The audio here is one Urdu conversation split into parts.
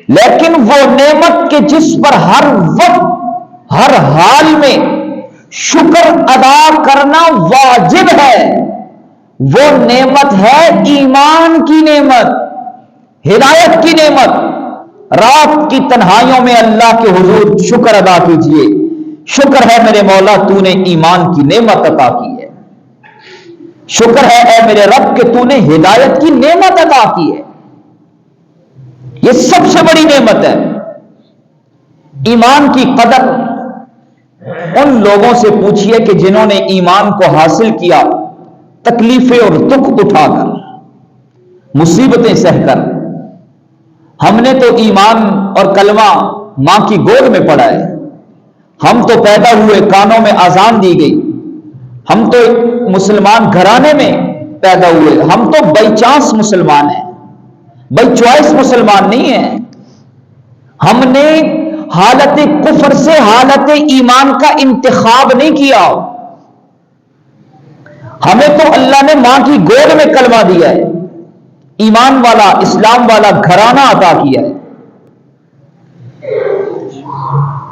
لیکن وہ نعمت کے جس پر ہر وقت ہر حال میں شکر ادا کرنا واجب ہے، وہ نعمت ہے ایمان کی نعمت، ہدایت کی نعمت۔ رات کی تنہائیوں میں اللہ کے حضور شکر ادا کیجئے، شکر ہے میرے مولا تو نے ایمان کی نعمت عطا کی ہے، شکر ہے اے میرے رب کہ تو نے ہدایت کی نعمت عطا کی ہے۔ یہ سب سے بڑی نعمت ہے۔ ایمان کی قدر ان لوگوں سے پوچھئے کہ جنہوں نے ایمان کو حاصل کیا تکلیفیں اور دکھ اٹھا کر، مصیبتیں سہ کر۔ ہم نے تو ایمان اور کلمہ ماں کی گود میں پڑھا ہے، ہم تو پیدا ہوئے کانوں میں اذان دی گئی، ہم تو مسلمان گھرانے میں پیدا ہوئے، ہم تو بائی چانس مسلمان ہیں، بائی چوائس مسلمان نہیں ہیں۔ ہم نے حالت کفر سے حالت ایمان کا انتخاب نہیں کیا، ہمیں تو اللہ نے ماں کی گود میں کلمہ دیا ہے، ایمان والا اسلام والا گھرانہ عطا کیا ہے۔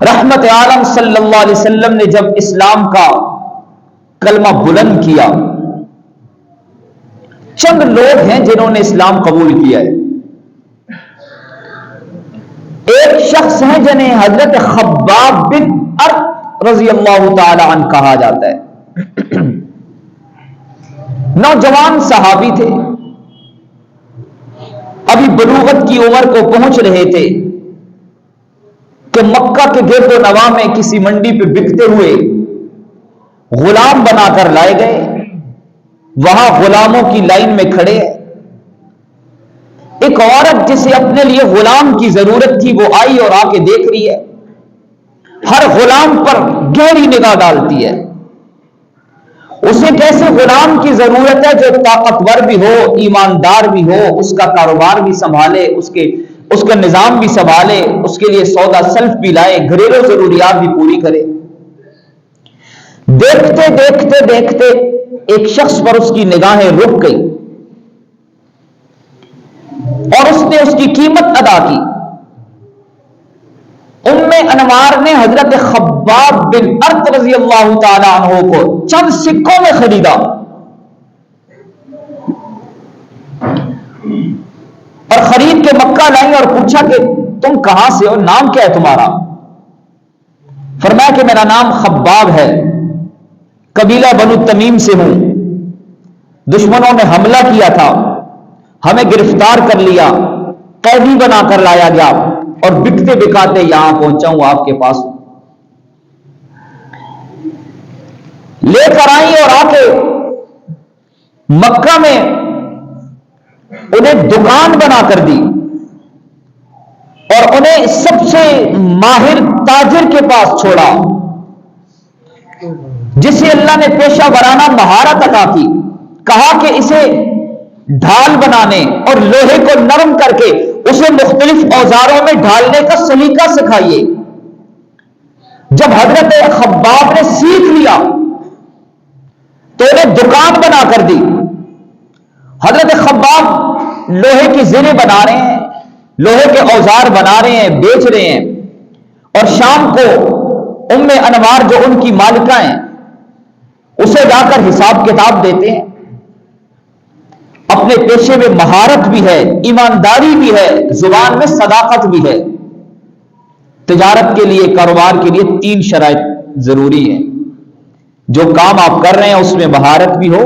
رحمت عالم صلی اللہ علیہ وسلم نے جب اسلام کا کلمہ بلند کیا، چند لوگ ہیں جنہوں نے اسلام قبول کیا ہے۔ ایک شخص ہیں جنہیں حضرت خباب بن ارت رضی اللہ تعالی عنہ کہا جاتا ہے۔ نوجوان صحابی تھے، ابھی بلوغت کی عمر کو پہنچ رہے تھے کہ مکہ کے گرد و نواح میں کسی منڈی پہ بکتے ہوئے غلام بنا کر لائے گئے، وہاں غلاموں کی لائن میں کھڑے۔ ایک عورت جسے اپنے لیے غلام کی ضرورت تھی وہ آئی اور آ کے دیکھ رہی ہے، ہر غلام پر گہری نگاہ ڈالتی ہے۔ اسے کیسے غلام کی ضرورت ہے جو طاقتور بھی ہو، ایماندار بھی ہو، اس کا کاروبار بھی سنبھالے، اس کا نظام بھی سنبھالے، اس کے لیے سودا سلف بھی لائے، گھریلو ضروریات بھی پوری کرے۔ دیکھتے دیکھتے دیکھتے ایک شخص پر اس کی نگاہیں رک گئی اور اس نے اس کی قیمت ادا کی۔ ام انوار نے حضرت خباب بن ارت رضی اللہ تعالی عنہ کو چند سکوں میں خریدا اور خرید کے مکہ لائی اور پوچھا کہ تم کہاں سے ہو، نام کیا ہے تمہارا؟ فرمایا کہ میرا نام خباب ہے، قبیلہ بنو تمیم سے ہوں، دشمنوں نے حملہ کیا تھا، ہمیں گرفتار کر لیا، قیدی بنا کر لایا گیا اور بکتے بکاتے یہاں پہنچا ہوں آپ کے پاس۔ لے کر آئی اور آ کے مکہ میں انہیں دکان بنا کر دی اور انہیں سب سے ماہر تاجر کے پاس چھوڑا جسے اللہ نے پیشہ ورانہ مہارت عطا کی۔ کہا کہ اسے ڈھال بنانے اور لوہے کو نرم کر کے اسے مختلف اوزاروں میں ڈھالنے کا سلیقہ سکھائیے۔ جب حضرت خباب نے سیکھ لیا تو انہیں دکان بنا کر دی۔ حضرت خباب لوہے کی زریں بنا رہے ہیں، لوہے کے اوزار بنا رہے ہیں، بیچ رہے ہیں، اور شام کو ام انوار جو ان کی مالکہ ہیں اسے جا کر حساب کتاب دیتے ہیں۔ اپنے پیشے میں مہارت بھی ہے، ایمانداری بھی ہے، زبان میں صداقت بھی ہے۔ تجارت کے لیے، کاروبار کے لیے 3 شرائط ضروری ہیں۔ جو کام آپ کر رہے ہیں اس میں مہارت بھی ہو،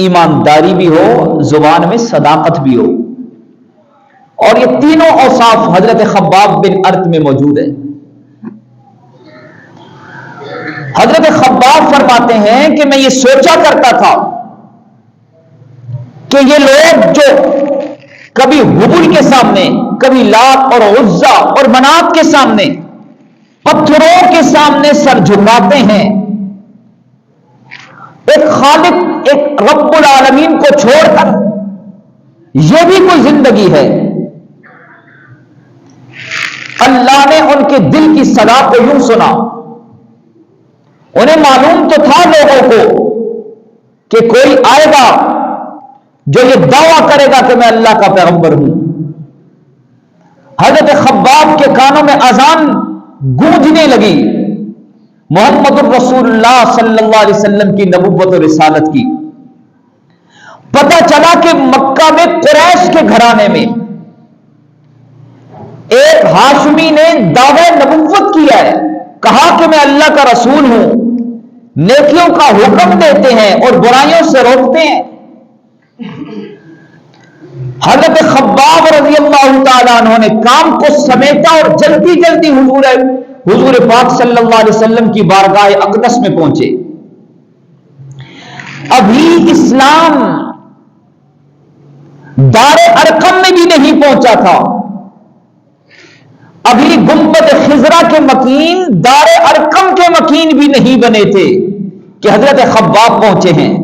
ایمانداری بھی ہو، زبان میں صداقت بھی ہو، اور یہ تینوں اوصاف حضرت خباب بن ارت میں موجود ہے۔ حضرت خباب فرماتے ہیں کہ میں یہ سوچا کرتا تھا کہ یہ لوگ جو کبھی حبل کے سامنے، کبھی لات اور عزا اور منات کے سامنے، پتھروں کے سامنے سر جھکاتے ہیں، ایک خالق، ایک رب العالمین کو چھوڑ کر یہ بھی کوئی زندگی ہے؟ اللہ نے ان کے دل کی صدا کو یوں سنا۔ انہیں معلوم تو تھا لوگوں کو کہ کوئی آئے گا جو یہ دعویٰ کرے گا کہ میں اللہ کا پیغمبر ہوں، حضرت خباب کے کانوں میں اذان گونجنے لگی محمد الرسول اللہ صلی اللہ علیہ وسلم کی نبوت و رسالت کی. پتہ چلا کہ مکہ میں قریش کے گھرانے میں ایک ہاشمی نے دعوی نبوت کیا ہے، کہا کہ میں اللہ کا رسول ہوں، نیکیوں کا حکم دیتے ہیں اور برائیوں سے روکتے ہیں. حضرت خباب رضی اللہ تعالیٰ عنہ نے کام کو سمیٹا اور جلدی جلدی حضور پاک صلی اللہ علیہ وسلم کی بارگاہ اقدس میں پہنچے. ابھی اسلام دار ارقم میں بھی نہیں پہنچا تھا، ابھی گنبد خضرا کے مکین دار ارقم کے مکین بھی نہیں بنے تھے کہ حضرت خباب پہنچے ہیں.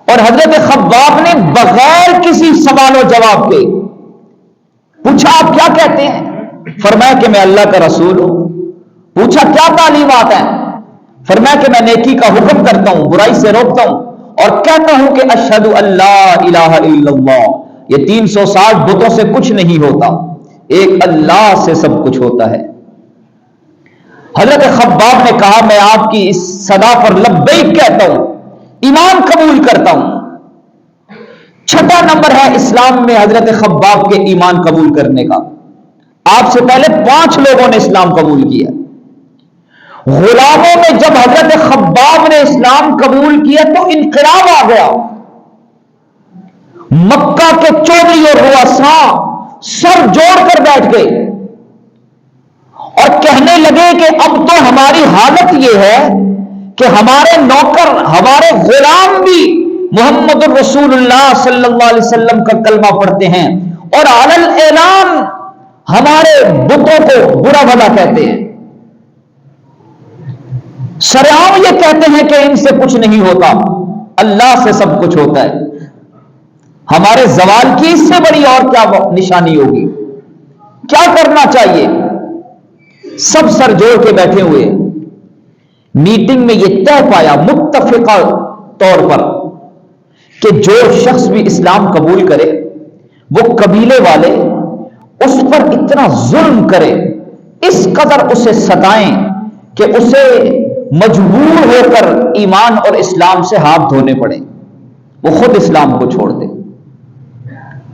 اور حضرت خباب نے بغیر کسی سوال و جواب کے پوچھا آپ کیا کہتے ہیں؟ فرمایا کہ میں اللہ کا رسول ہوں. پوچھا کیا تعلیمات ہیں؟ فرمایا کہ میں نیکی کا حکم کرتا ہوں، برائی سے روکتا ہوں اور کہتا ہوں کہ اشہد اللہ الہ الا اللہ. یہ 360 بتوں سے کچھ نہیں ہوتا، ایک اللہ سے سب کچھ ہوتا ہے. حضرت خباب نے کہا میں آپ کی اس صدا پر لبیک کہتا ہوں، ایمان قبول کرتا ہوں. چھٹا نمبر ہے اسلام میں حضرت خباب کے ایمان قبول کرنے کا. آپ سے پہلے 5 لوگوں نے اسلام قبول کیا. غلاموں میں جب حضرت خباب نے اسلام قبول کیا تو انقلاب آ گیا. مکہ کے چودھری اور رؤساء سر جوڑ کر بیٹھ گئے اور کہنے لگے کہ اب تو ہماری حالت یہ ہے کہ ہمارے نوکر، ہمارے غلام بھی محمد الرسول اللہ صلی اللہ علیہ وسلم کا کلمہ پڑھتے ہیں اور علی الاعلان ہمارے بتوں کو برا بھلا کہتے ہیں. سرعام یہ کہتے ہیں کہ ان سے کچھ نہیں ہوتا، اللہ سے سب کچھ ہوتا ہے. ہمارے زوال کی اس سے بڑی اور کیا نشانی ہوگی؟ کیا کرنا چاہیے؟ سب سر جوڑ کے بیٹھے ہوئے. میٹنگ میں یہ طے پایا متفقہ طور پر کہ جو شخص بھی اسلام قبول کرے وہ قبیلے والے اس پر اتنا ظلم کرے، اس قدر اسے ستائیں کہ اسے مجبور ہو کر ایمان اور اسلام سے ہاتھ دھونے پڑے، وہ خود اسلام کو چھوڑ دے،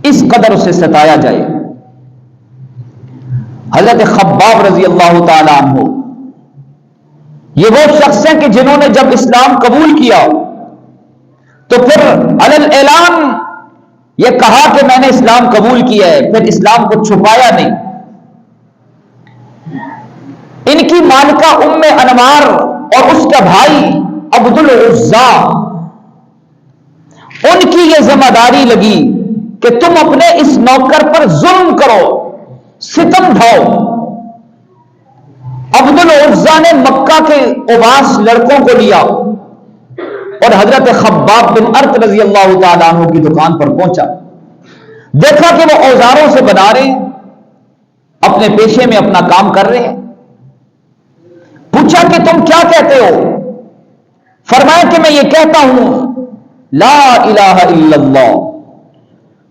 اس قدر اسے ستایا جائے. حضرت خباب رضی اللہ تعالی عنہ یہ وہ شخص ہیں کہ جنہوں نے جب اسلام قبول کیا تو پھر علی الاعلان یہ کہا کہ میں نے اسلام قبول کیا ہے، پھر اسلام کو چھپایا نہیں. ان کی مالکہ ام انمار اور اس کا بھائی عبد العزا، ان کی یہ ذمہ داری لگی کہ تم اپنے اس نوکر پر ظلم کرو، ستم ڈھاؤ. عبد العزا نے مکہ کے اوباس لڑکوں کو لیا اور حضرت خباب بن ارت رضی اللہ تعالیٰ عنہ کی دکان پر پہنچا. دیکھا کہ وہ اوزاروں سے بنا رہے ہیں، اپنے پیشے میں اپنا کام کر رہے ہیں. پوچھا کہ تم کیا کہتے ہو؟ فرمایا کہ میں یہ کہتا ہوں لا الہ الا اللہ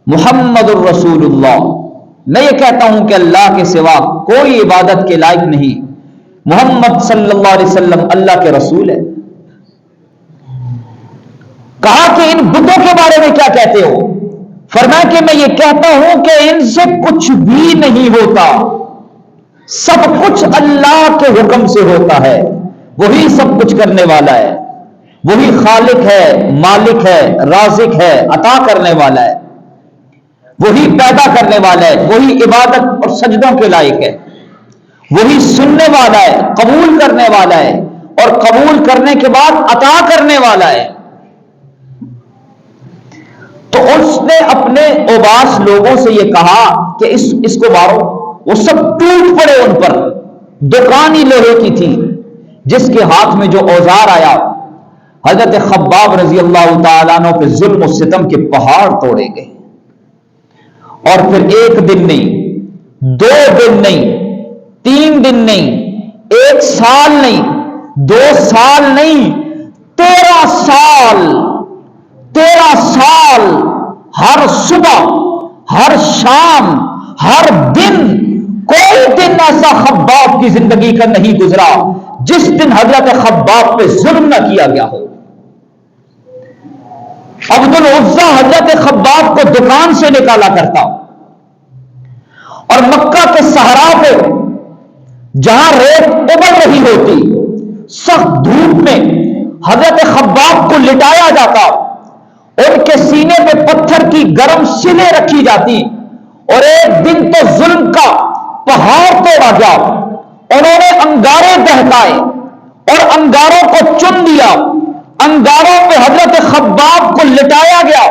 محمد الرسول اللہ. میں یہ کہتا ہوں کہ اللہ کے سوا کوئی عبادت کے لائق نہیں، محمد صلی اللہ علیہ وسلم اللہ کے رسول ہے. کہا کہ ان بتوں کے بارے میں کیا کہتے ہو؟ فرمایا کہ میں یہ کہتا ہوں کہ ان سے کچھ بھی نہیں ہوتا، سب کچھ اللہ کے حکم سے ہوتا ہے. وہی سب کچھ کرنے والا ہے، وہی خالق ہے، مالک ہے، رازق ہے، عطا کرنے والا ہے، وہی پیدا کرنے والا ہے، وہی عبادت اور سجدوں کے لائق ہے، وہی سننے والا ہے، قبول کرنے والا ہے اور قبول کرنے کے بعد عطا کرنے والا ہے. تو اس نے اپنے اوباس لوگوں سے یہ کہا کہ اس کو مارو. وہ سب ٹوٹ پڑے ان پر. دکان ہی لوہے کی تھی، جس کے ہاتھ میں جو اوزار آیا حضرت خباب رضی اللہ تعالیٰ عنہ پہ ظلم و ستم کے پہاڑ توڑے گئے. اور پھر 1 دن نہیں، 2 دن نہیں، 3 دن نہیں، 1 سال نہیں، 2 سال نہیں، 13 سال 13 سال ہر صبح ہر شام ہر دن کوئی دن ایسا خباب کی زندگی کا نہیں گزرا جس دن حضرت خباب پہ ظلم نہ کیا گیا ہو۔ عبد العزیٰ حضرت خباب کو دکان سے نکالا کرتا، اور مکہ کے صحرا پہ جہاں ریت ابل رہی ہوتی، سخت دھوپ میں حضرت خباب کو لٹایا جاتا، ان کے سینے پہ پتھر کی گرم سلیں رکھی جاتی، اور ایک دن تو ظلم کا پہاڑ توڑا گیا، انہوں نے انگارے دہکائے اور انگاروں کو چن دیا، انگاروں پہ حضرت خباب کو لٹایا گیا،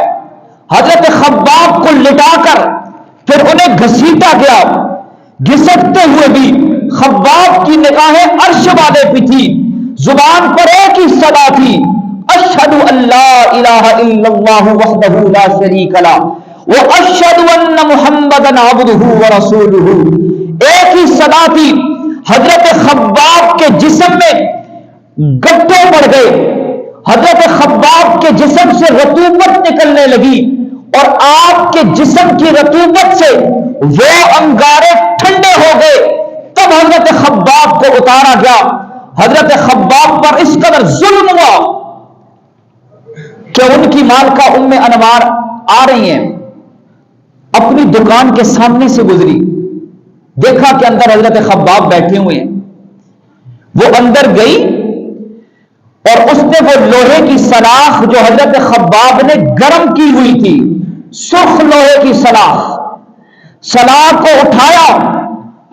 حضرت خباب کو لٹا کر پھر انہیں گھسیٹا گیا، گھسٹتے ہوئے بھی خباب کی نگاہیں عرش والے پہ تھی، زبان پر ایک ہی صدا تھی، اشہد ان لا الہ الا اللہ وحدہ لا شریک لہ واشہد ان محمدًا عبدہ ورسولہ، ایک ہی صدا تھی۔ حضرت خباب کے جسم میں گٹھے پڑ گئے، حضرت خباب کے جسم سے رطوبت نکلنے لگی، اور آپ کے جسم کی رطوبت سے وہ انگارے ٹھنڈے ہو گئے، تب حضرت خباب کو اتارا گیا۔ حضرت خباب پر اس قدر ظلم ہوا کہ ان کی مالکہ ام انمار آ رہی ہیں، اپنی دکان کے سامنے سے گزری، دیکھا کہ اندر حضرت خباب بیٹھے ہوئے ہیں، وہ اندر گئی اور اس نے وہ لوہے کی سلاخ جو حضرت خباب نے گرم کی ہوئی تھی، سرخ لوہے کی سلاخ کو اٹھایا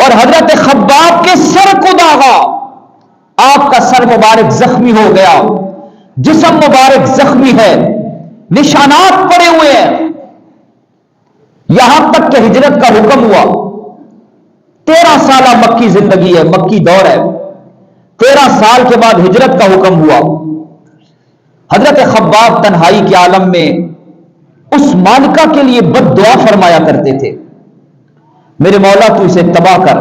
اور حضرت خباب کے سر کو داغا، آپ کا سر مبارک زخمی ہو گیا، جسم مبارک زخمی ہے، نشانات پڑے ہوئے ہیں، یہاں تک کہ ہجرت کا حکم ہوا۔ 13 سالہ مکی زندگی ہے، مکی دور ہے، 13 سال کے بعد ہجرت کا حکم ہوا۔ حضرت خباب تنہائی کے عالم میں اس مالکہ کے لیے بد دعا فرمایا کرتے تھے، میرے مولا تو اسے تباہ کر،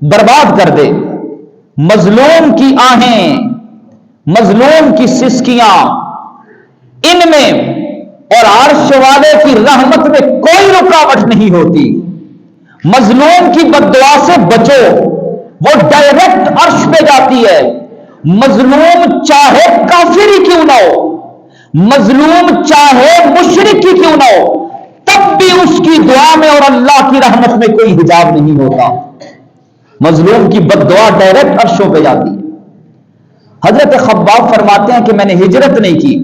برباد کر دے، مظلوم کی آہیں، مظلوم کی سسکیاں ان میں اور عرش والے کی رحمت میں کوئی رکاوٹ نہیں ہوتی، مظلوم کی بد دعا سے بچو، وہ ڈائریکٹ عرش پہ جاتی ہے، مظلوم چاہے کافر ہی کیوں نہ ہو، مظلوم چاہے مشرک ہی کیوں نہ ہو، تب بھی اس کی دعا میں اور اللہ کی رحمت میں کوئی حجاب نہیں ہوتا، مظلوم کی بد دعا ڈائریکٹ عرشوں پہ جاتی ہے۔ حضرت خباب فرماتے ہیں کہ میں نے ہجرت نہیں کی،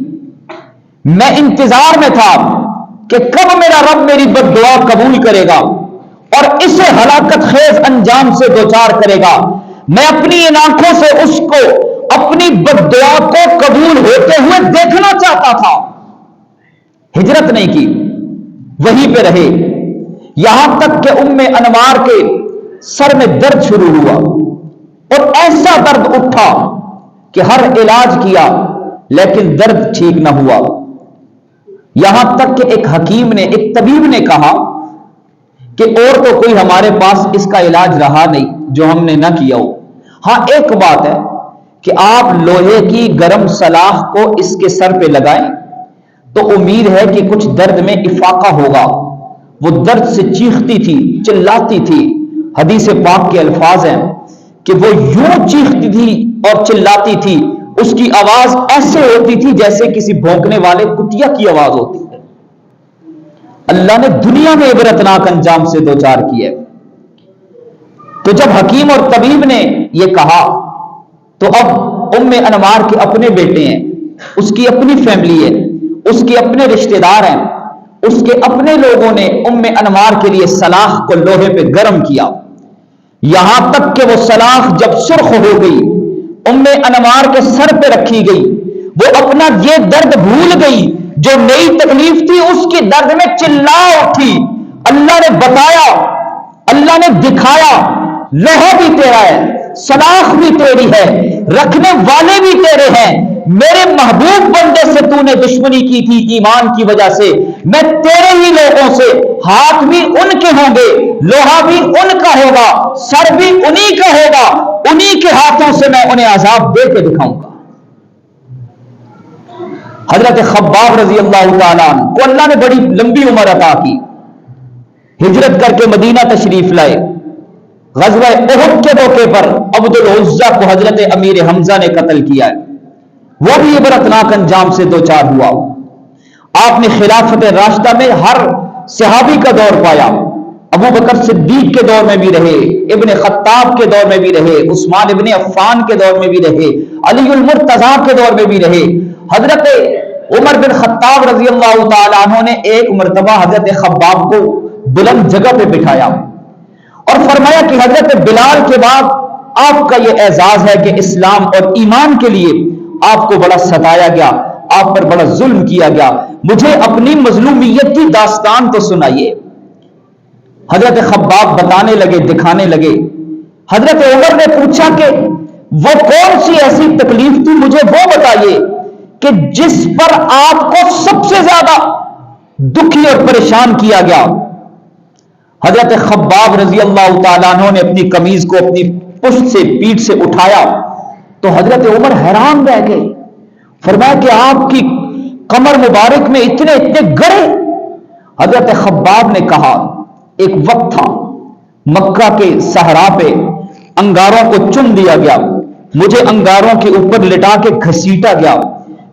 میں انتظار میں تھا کہ کب میرا رب میری بد دعا قبول کرے گا اور اسے ہلاکت خیز انجام سے دوچار کرے گا، میں اپنی ان آنکھوں سے اس کو اپنی بد دعا کو قبول ہوتے ہوئے دیکھنا چاہتا تھا، ہجرت نہیں کی، وہیں پہ رہے، یہاں تک کہ ام انمار کے سر میں درد شروع ہوا اور ایسا درد اٹھا کہ ہر علاج کیا لیکن درد ٹھیک نہ ہوا، یہاں تک کہ ایک حکیم نے، ایک طبیب نے کہا کہ اور تو کوئی ہمارے پاس اس کا علاج رہا نہیں جو ہم نے نہ کیا ہو، ہاں ایک بات ہے کہ آپ لوہے کی گرم سلاخ کو اس کے سر پہ لگائیں تو امید ہے کہ کچھ درد میں افاقہ ہوگا، وہ درد سے چیختی تھی، چلاتی تھی، حدیث پاک کے الفاظ ہیں کہ وہ یوں چیختی تھی اور چلاتی تھی، اس کی آواز ایسے ہوتی تھی جیسے کسی بھونکنے والے کٹیا کی آواز ہوتی ہے۔ اللہ نے دنیا میں عبرتناک انجام سے دوچار کیا۔ تو جب حکیم اور طبیب نے یہ کہا تو اب ام انمار کے اپنے بیٹے ہیں، اس کی اپنی فیملی ہے، اس کے اپنے رشتہ دار ہیں، اس کے اپنے لوگوں نے ام انمار کے لیے سلاخ کو لوہے پہ گرم کیا، یہاں تک کہ وہ سلاخ جب سرخ ہو گئی، ام انمار کے سر پہ رکھی گئی، وہ اپنا یہ درد بھول گئی جو نئی تکلیف تھی، اس کے درد میں چلا اٹھی، اللہ نے بتایا، اللہ نے دکھایا، لوہا بھی تیرا ہے، سلاخ بھی تیری ہے، رکھنے والے بھی تیرے ہیں، میرے محبوب بندے سے تو نے دشمنی کی تھی ایمان کی وجہ سے، میں تیرے ہی لوگوں سے، ہاتھ بھی ان کے ہوں گے، لوہا بھی ان کا ہوگا، سر بھی انہی کا ہوگا، انہی کے ہاتھوں سے میں انہیں عذاب دے کے دکھاؤں گا۔ حضرت خباب رضی اللہ تعالیٰ عنہ کو اللہ نے بڑی لمبی عمر عطا کی، ہجرت کر کے مدینہ تشریف لائے. غزوہ احد کے موقع پر عبد العزہ کو حضرت امیر حمزہ نے قتل کیا ہے. وہ بھی عبرتناک انجام سے دوچار ہوا. آپ نے خلافت راشدہ میں ہر صحابی کا دور پایا. ابو بکر صدیق کے دور میں بھی رہے, ابن خطاب کے دور میں بھی رہے, عثمان ابن عفان کے دور میں بھی رہے, علی المرتضیٰ کے دور میں بھی رہے. حضرت عمر بن خطاب رضی اللہ تعالیٰ عنہ نے ایک مرتبہ حضرت خباب کو بلند جگہ پہ بٹھایا اور فرمایا کہ حضرت بلال کے بعد آپ کا یہ اعزاز ہے کہ اسلام اور ایمان کے لیے آپ کو بڑا ستایا گیا, آپ پر بڑا ظلم کیا گیا, مجھے اپنی مظلومیت کی داستان تو سنائیے. حضرت خباب بتانے لگے, دکھانے لگے. حضرت عمر نے پوچھا کہ وہ کون سی ایسی تکلیف تھی, مجھے وہ بتائیے کہ جس پر آپ کو سب سے زیادہ دکھی اور پریشان کیا گیا. حضرت خباب رضی اللہ تعالیٰ عنہ نے اپنی قمیض کو اپنی پشت سے, پیٹھ سے اٹھایا تو حضرت عمر حیران رہ گئے. فرمایا کہ آپ کی کمر مبارک میں اتنے گڑے. حضرت خباب نے کہا ایک وقت تھا مکہ کے صحرا پہ انگاروں کو چن دیا گیا, مجھے انگاروں کے اوپر لٹا کے گھسیٹا گیا,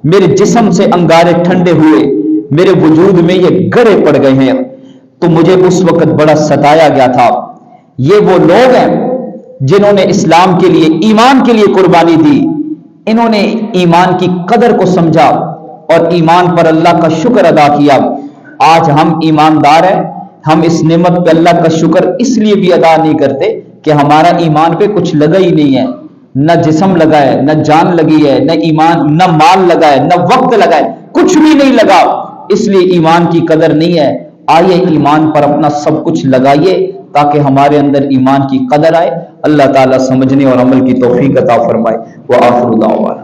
میرے جسم سے انگارے ٹھنڈے ہوئے, میرے وجود میں یہ گڑے پڑ گئے ہیں, تو مجھے اس وقت بڑا ستایا گیا تھا. یہ وہ لوگ ہیں جنہوں نے اسلام کے لیے, ایمان کے لیے قربانی دی. انہوں نے ایمان کی قدر کو سمجھا اور ایمان پر اللہ کا شکر ادا کیا. آج ہم ایماندار ہیں, ہم اس نعمت پہ اللہ کا شکر اس لیے بھی ادا نہیں کرتے کہ ہمارا ایمان پہ کچھ لگا ہی نہیں ہے, نہ جسم لگا ہے, نہ جان لگی ہے, نہ ایمان, نہ مال لگا ہے, نہ وقت لگا ہے, کچھ بھی نہیں لگا, اس لیے ایمان کی قدر نہیں ہے. آئیے ایمان پر اپنا سب کچھ لگائیے تاکہ ہمارے اندر ایمان کی قدر آئے. اللہ تعالیٰ سمجھنے اور عمل کی توفیق عطا فرمائے. وآخر دعوانا